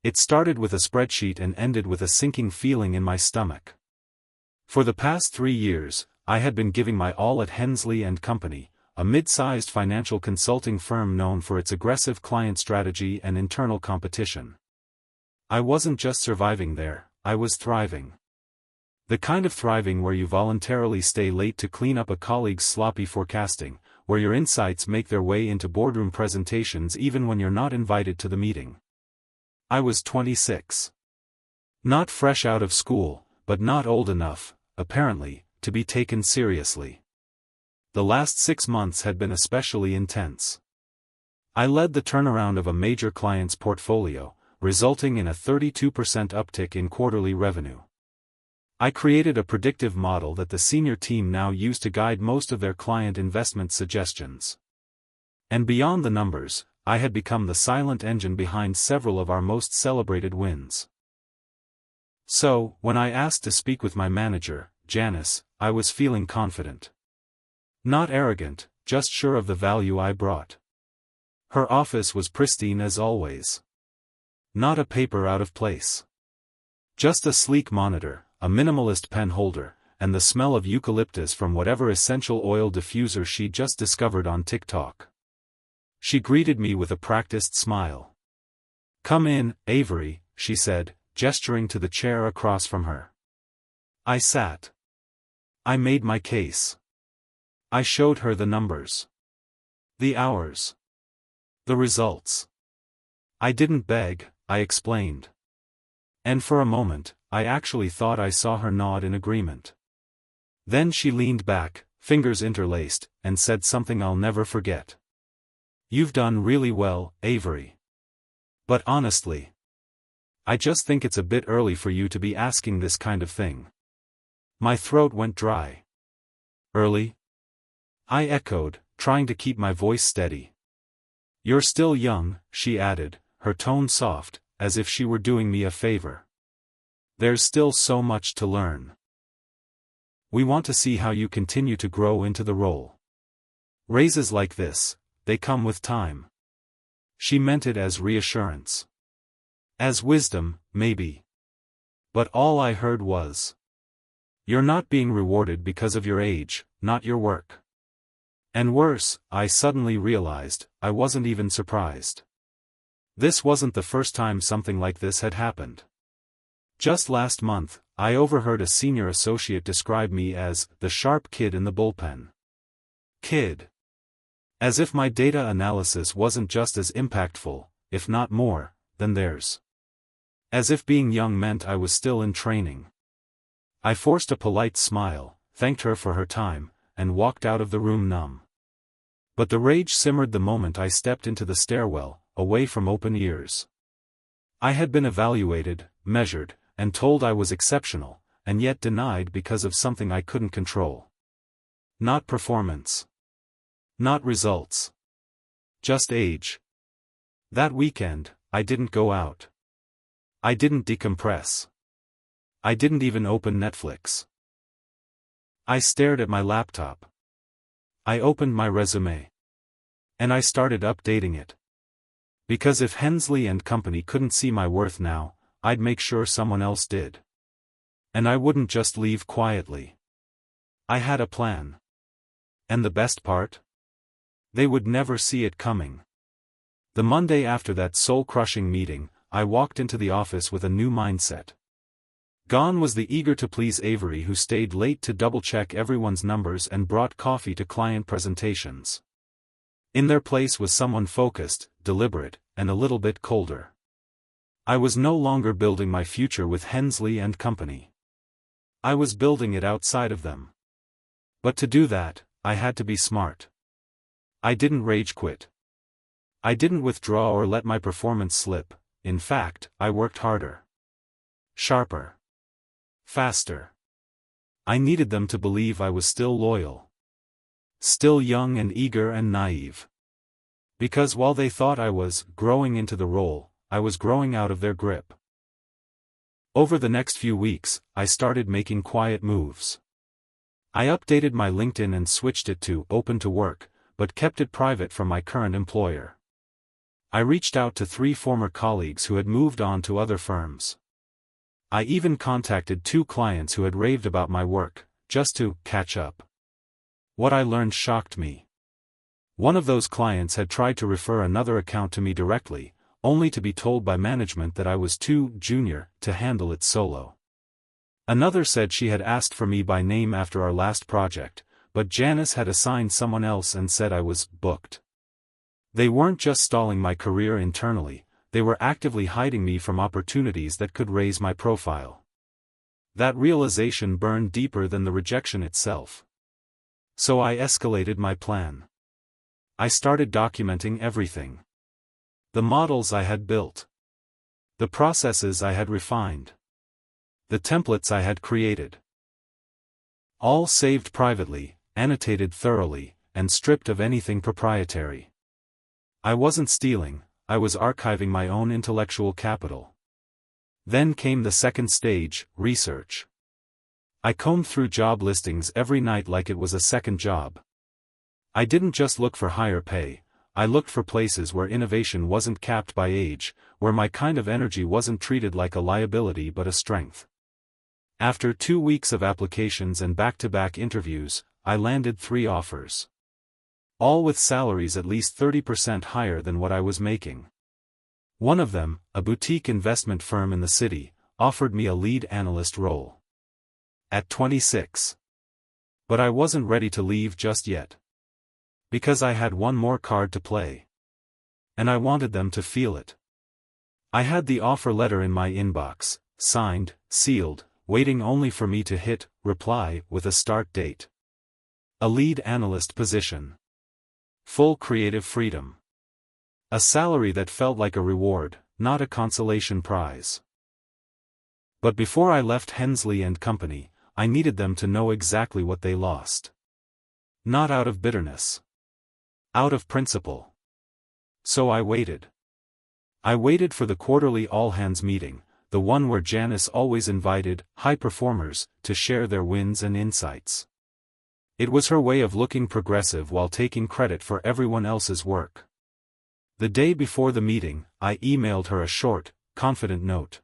It started with a spreadsheet and ended with a sinking feeling in my stomach. For the past 3 years, I had been giving my all at Hensley & Company, a mid-sized financial consulting firm known for its aggressive client strategy and internal competition. I wasn't just surviving there, I was thriving. The kind of thriving where you voluntarily stay late to clean up a colleague's sloppy forecasting, where your insights make their way into boardroom presentations even when you're not invited to the meeting. I was 26. Not fresh out of school, but not old enough, apparently, to be taken seriously. The last 6 months had been especially intense. I led the turnaround of a major client's portfolio, resulting in a 32% uptick in quarterly revenue. I created a predictive model that the senior team now used to guide most of their client investment suggestions. And beyond the numbers, I had become the silent engine behind several of our most celebrated wins. So, when I asked to speak with my manager, Janice, I was feeling confident. Not arrogant, just sure of the value I brought. Her office was pristine as always. Not a paper out of place. Just a sleek monitor, a minimalist pen holder, and the smell of eucalyptus from whatever essential oil diffuser she'd just discovered on TikTok. She greeted me with a practiced smile. "Come in, Avery," she said, gesturing to the chair across from her. I sat. I made my case. I showed her the numbers. The hours. The results. I didn't beg, I explained. And for a moment, I actually thought I saw her nod in agreement. Then she leaned back, fingers interlaced, and said something I'll never forget. "You've done really well, Avery. But honestly, I just think it's a bit early for you to be asking this kind of thing." My throat went dry. "Early?" I echoed, trying to keep my voice steady. "You're still young," she added, her tone soft, as if she were doing me a favor. "There's still so much to learn. We want to see how you continue to grow into the role. Raises like this, they come with time." She meant it as reassurance. As wisdom, maybe. But all I heard was, "You're not being rewarded because of your age, not your work." And worse, I suddenly realized, I wasn't even surprised. This wasn't the first time something like this had happened. Just last month, I overheard a senior associate describe me as the sharp kid in the bullpen. Kid. As if my data analysis wasn't just as impactful, if not more, than theirs. As if being young meant I was still in training. I forced a polite smile, thanked her for her time, and walked out of the room numb. But the rage simmered the moment I stepped into the stairwell, away from open ears. I had been evaluated, measured, and told I was exceptional, and yet denied because of something I couldn't control. Not performance. Not results. Just age. That weekend, I didn't go out. I didn't decompress. I didn't even open Netflix. I stared at my laptop. I opened my resume. And I started updating it. Because if Hensley & Company couldn't see my worth now, I'd make sure someone else did. And I wouldn't just leave quietly. I had a plan. And the best part? They would never see it coming. The Monday after that soul-crushing meeting, I walked into the office with a new mindset. Gone was the eager-to-please Avery who stayed late to double-check everyone's numbers and brought coffee to client presentations. In their place was someone focused, deliberate, and a little bit colder. I was no longer building my future with Hensley & Company. I was building it outside of them. But to do that, I had to be smart. I didn't rage quit. I didn't withdraw or let my performance slip. In fact, I worked harder. Sharper. Faster. I needed them to believe I was still loyal. Still young and eager and naive. Because while they thought I was growing into the role, I was growing out of their grip. Over the next few weeks, I started making quiet moves. I updated my LinkedIn and switched it to open to work, but kept it private from my current employer. I reached out to 3 former colleagues who had moved on to other firms. I even contacted 2 clients who had raved about my work, just to catch up. What I learned shocked me. One of those clients had tried to refer another account to me directly, only to be told by management that I was too junior to handle it solo. Another said she had asked for me by name after our last project, but Janice had assigned someone else and said I was booked. They weren't just stalling my career internally, they were actively hiding me from opportunities that could raise my profile. That realization burned deeper than the rejection itself. So I escalated my plan. I started documenting everything. The models I had built. The processes I had refined. The templates I had created. All saved privately, annotated thoroughly, and stripped of anything proprietary. I wasn't stealing, I was archiving my own intellectual capital. Then came the second stage, research. I combed through job listings every night like it was a second job. I didn't just look for higher pay, I looked for places where innovation wasn't capped by age, where my kind of energy wasn't treated like a liability but a strength. After 2 weeks of applications and back-to-back interviews, I landed 3 offers. All with salaries at least 30% higher than what I was making. One of them, a boutique investment firm in the city, offered me a lead analyst role. At 26. But I wasn't ready to leave just yet. Because I had one more card to play. And I wanted them to feel it. I had the offer letter in my inbox, signed, sealed, waiting only for me to hit reply with a start date. A lead analyst position. Full creative freedom. A salary that felt like a reward, not a consolation prize. But before I left Hensley and Company, I needed them to know exactly what they lost. Not out of bitterness. Out of principle. So I waited. I waited for the quarterly all-hands meeting, the one where Janice always invited high performers to share their wins and insights. It was her way of looking progressive while taking credit for everyone else's work. The day before the meeting, I emailed her a short, confident note.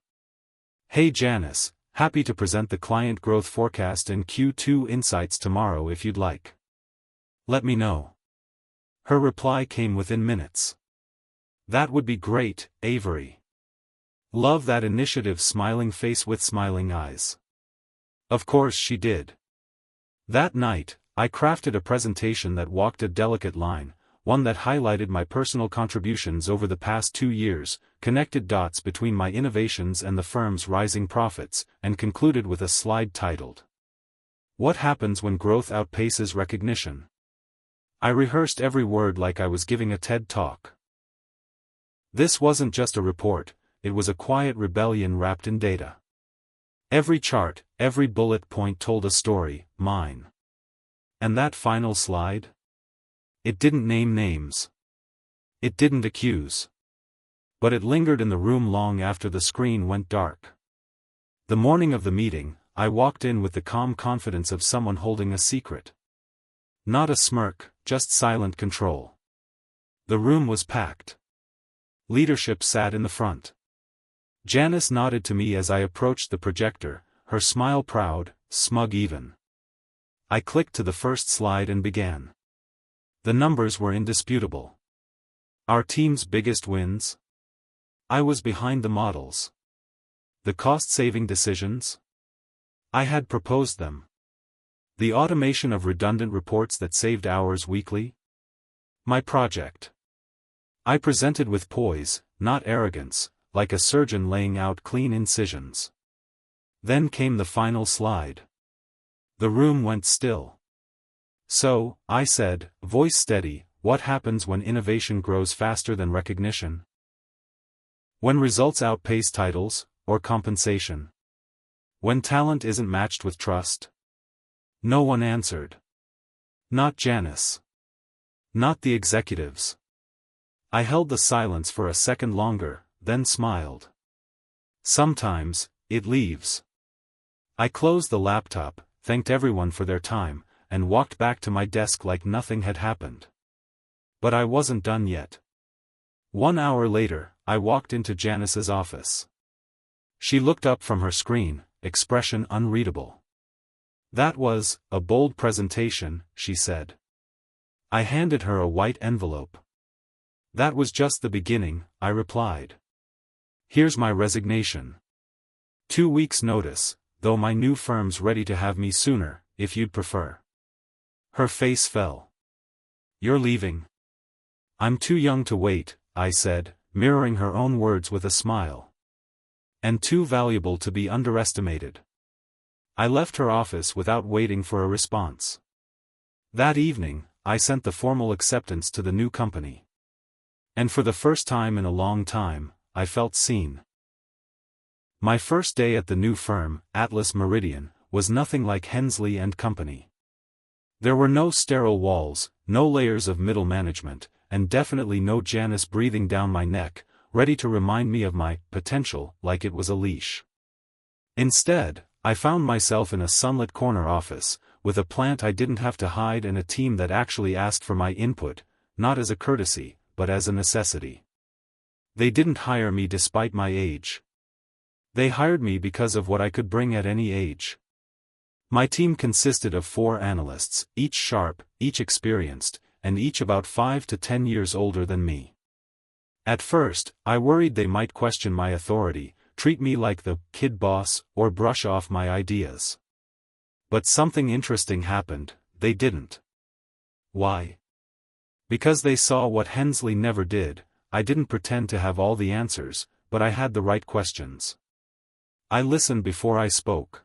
Hey Janice, happy to present the client growth forecast and Q2 insights tomorrow if you'd like. Let me know. Her reply came within minutes. That would be great, Avery. Love that initiative, smiling face with smiling eyes. Of course she did. That night, I crafted a presentation that walked a delicate line, one that highlighted my personal contributions over the past 2 years, connected dots between my innovations and the firm's rising profits, and concluded with a slide titled, "What happens when growth outpaces recognition?" I rehearsed every word like I was giving a TED Talk. This wasn't just a report, it was a quiet rebellion wrapped in data. Every chart, every bullet point told a story, mine. And that final slide? It didn't name names. It didn't accuse. But it lingered in the room long after the screen went dark. The morning of the meeting, I walked in with the calm confidence of someone holding a secret. Not a smirk, just silent control. The room was packed. Leadership sat in the front. Janice nodded to me as I approached the projector, her smile proud, smug even. I clicked to the first slide and began. The numbers were indisputable. Our team's biggest wins? I was behind the models. The cost-saving decisions? I had proposed them. The automation of redundant reports that saved hours weekly? My project. I presented with poise, not arrogance, like a surgeon laying out clean incisions. Then came the final slide. The room went still. So, I said, voice steady, what happens when innovation grows faster than recognition? When results outpace titles, or compensation? When talent isn't matched with trust? No one answered. Not Janice. Not the executives. I held the silence for a second longer, then smiled. Sometimes, it leaves. I closed the laptop, thanked everyone for their time, and walked back to my desk like nothing had happened. But I wasn't done yet. 1 hour later, I walked into Janice's office. She looked up from her screen, expression unreadable. "That was a bold presentation," she said. I handed her a white envelope. "That was just the beginning," I replied. "Here's my resignation. 2 weeks' notice, though my new firm's ready to have me sooner, if you'd prefer." Her face fell. "You're leaving?" "I'm too young to wait," I said, mirroring her own words with a smile. "And too valuable to be underestimated." I left her office without waiting for a response. That evening, I sent the formal acceptance to the new company. And for the first time in a long time, I felt seen. My first day at the new firm, Atlas Meridian, was nothing like Hensley and Company. There were no sterile walls, no layers of middle management, and definitely no Janice breathing down my neck, ready to remind me of my potential like it was a leash. Instead, I found myself in a sunlit corner office, with a plant I didn't have to hide and a team that actually asked for my input, not as a courtesy, but as a necessity. They didn't hire me despite my age. They hired me because of what I could bring at any age. My team consisted of 4 analysts, each sharp, each experienced, and each about 5 to 10 years older than me. At first, I worried they might question my authority, treat me like the kid boss, or brush off my ideas. But something interesting happened. They didn't. Why? Because they saw what Hensley never did. I didn't pretend to have all the answers, but I had the right questions. I listened before I spoke.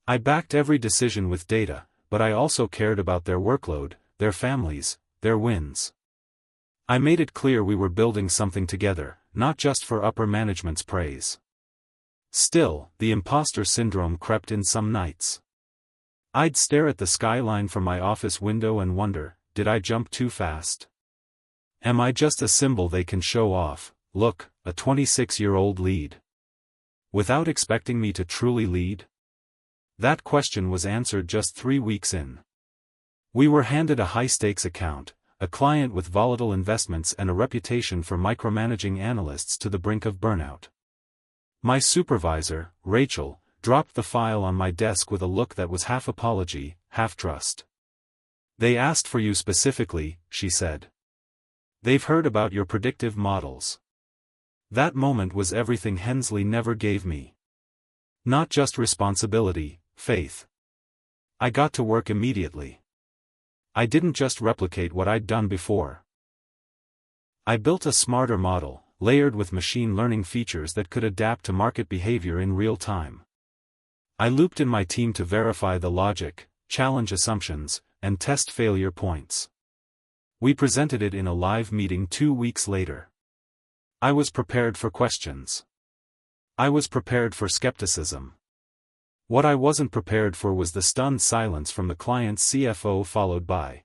I backed every decision with data, but I also cared about their workload, their families, their wins. I made it clear we were building something together, not just for upper management's praise. Still, the imposter syndrome crept in some nights. I'd stare at the skyline from my office window and wonder, did I jump too fast? Am I just a symbol they can show off, look, a 26-year-old lead? Without expecting me to truly lead? That question was answered just 3 weeks in. We were handed a high-stakes account, a client with volatile investments and a reputation for micromanaging analysts to the brink of burnout. My supervisor, Rachel, dropped the file on my desk with a look that was half apology, half trust. "They asked for you specifically," she said. "They've heard about your predictive models." That moment was everything Hensley never gave me. Not just responsibility, faith. I got to work immediately. I didn't just replicate what I'd done before. I built a smarter model, layered with machine learning features that could adapt to market behavior in real time. I looped in my team to verify the logic, challenge assumptions, and test failure points. We presented it in a live meeting 2 weeks later. I was prepared for questions. I was prepared for skepticism. What I wasn't prepared for was the stunned silence from the client's CFO followed by,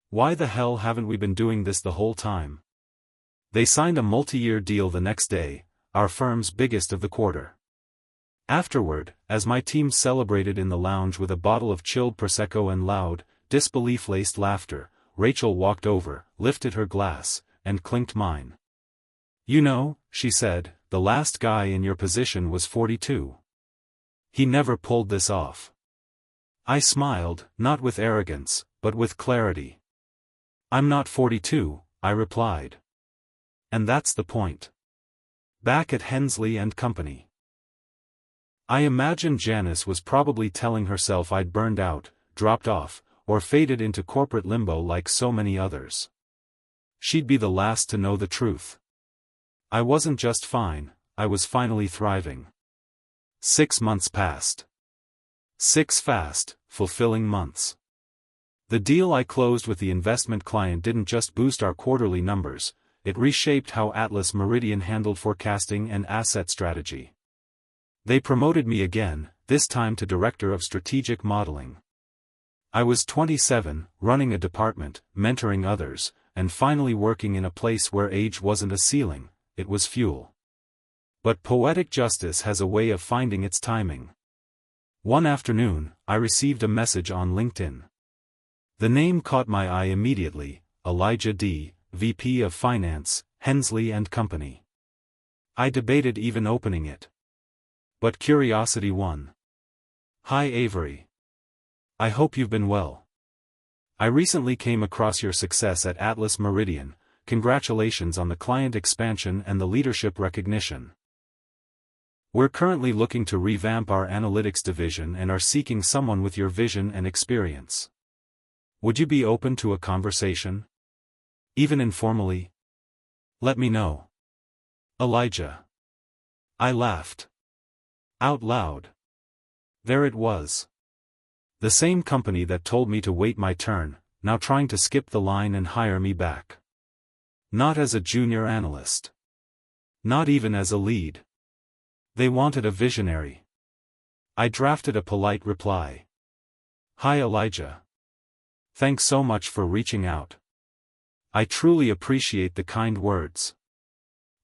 "Why the hell haven't we been doing this the whole time?" They signed a multi-year deal the next day, our firm's biggest of the quarter. Afterward, as my team celebrated in the lounge with a bottle of chilled Prosecco and loud, disbelief-laced laughter, Rachel walked over, lifted her glass, and clinked mine. "You know," she said, "the last guy in your position was 42. He never pulled this off." I smiled, not with arrogance, but with clarity. "I'm not 42, I replied. And that's the point. Back at Hensley and Company. I imagine Janice was probably telling herself I'd burned out, dropped off, or faded into corporate limbo like so many others. She'd be the last to know the truth. I wasn't just fine, I was finally thriving. 6 months passed. 6 fast, fulfilling months. The deal I closed with the investment client didn't just boost our quarterly numbers, it reshaped how Atlas Meridian handled forecasting and asset strategy. They promoted me again, this time to Director of Strategic Modeling. I was 27, running a department, mentoring others, and finally working in a place where age wasn't a ceiling, it was fuel. But poetic justice has a way of finding its timing. One afternoon, I received a message on LinkedIn. The name caught my eye immediately, Elijah D., VP of Finance, Hensley and Company. I debated even opening it. But curiosity won. Hi Avery. I hope you've been well. I recently came across your success at Atlas Meridian. Congratulations on the client expansion and the leadership recognition. We're currently looking to revamp our analytics division and are seeking someone with your vision and experience. Would you be open to a conversation? Even informally? Let me know. Elijah. I laughed. Out loud. There it was. The same company that told me to wait my turn, now trying to skip the line and hire me back. Not as a junior analyst. Not even as a lead. They wanted a visionary. I drafted a polite reply. Hi Elijah. Thanks so much for reaching out. I truly appreciate the kind words.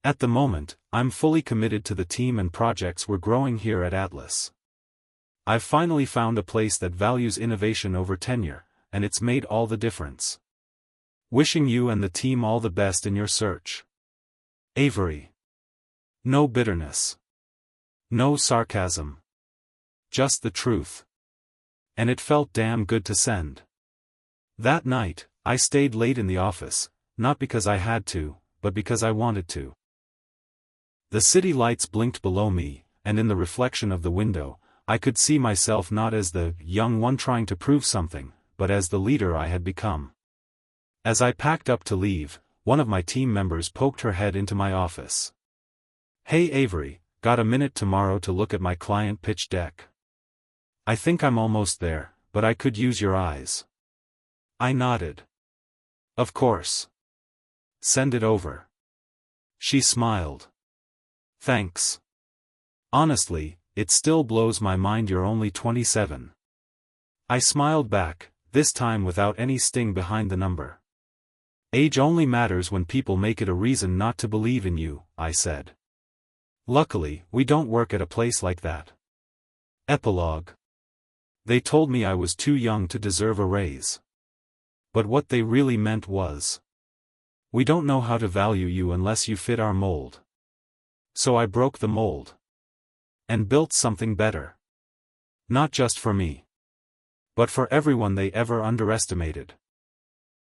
At the moment, I'm fully committed to the team and projects we're growing here at Atlas. I've finally found a place that values innovation over tenure, and it's made all the difference. Wishing you and the team all the best in your search. Avery. No bitterness. No sarcasm. Just the truth. And it felt damn good to send. That night, I stayed late in the office, not because I had to, but because I wanted to. The city lights blinked below me, and in the reflection of the window, I could see myself not as the young one trying to prove something, but as the leader I had become. As I packed up to leave, one of my team members poked her head into my office. Hey Avery, got a minute tomorrow to look at my client pitch deck? I think I'm almost there, but I could use your eyes. I nodded. Of course. Send it over. She smiled. Thanks. Honestly, it still blows my mind you're only 27. I smiled back, this time without any sting behind the number. Age only matters when people make it a reason not to believe in you, I said. Luckily, we don't work at a place like that. Epilogue. They told me I was too young to deserve a raise. But what they really meant was, we don't know how to value you unless you fit our mold. So I broke the mold. And built something better. Not just for me. But for everyone they ever underestimated.